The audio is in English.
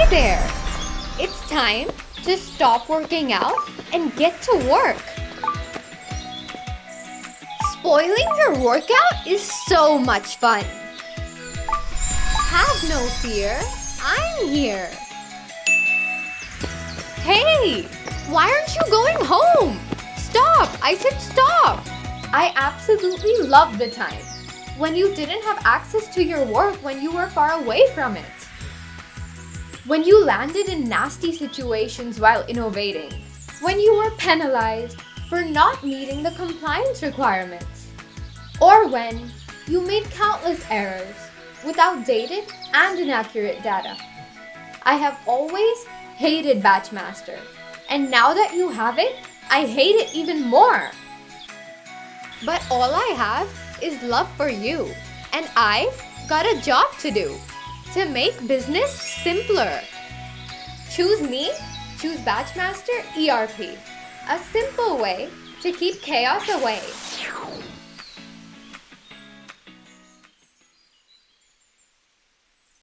there! It's time to stop working out and get to work. Spoiling your workout is so much fun. Have no fear, I'm here. Hey, why aren't you going home? Stop, I said stop. I absolutely love the time when you didn't have access to your work when you were far away from it. When you landed in nasty situations while innovating. When you were penalized for not meeting the compliance requirements. Or when you made countless errors with outdated and inaccurate data. I have always hated BatchMaster, and now that you have it, I hate it even more. But all I have is love for you, and I've got a job to do to make business simpler. Choose me, choose BatchMaster ERP, a simple way to keep chaos away.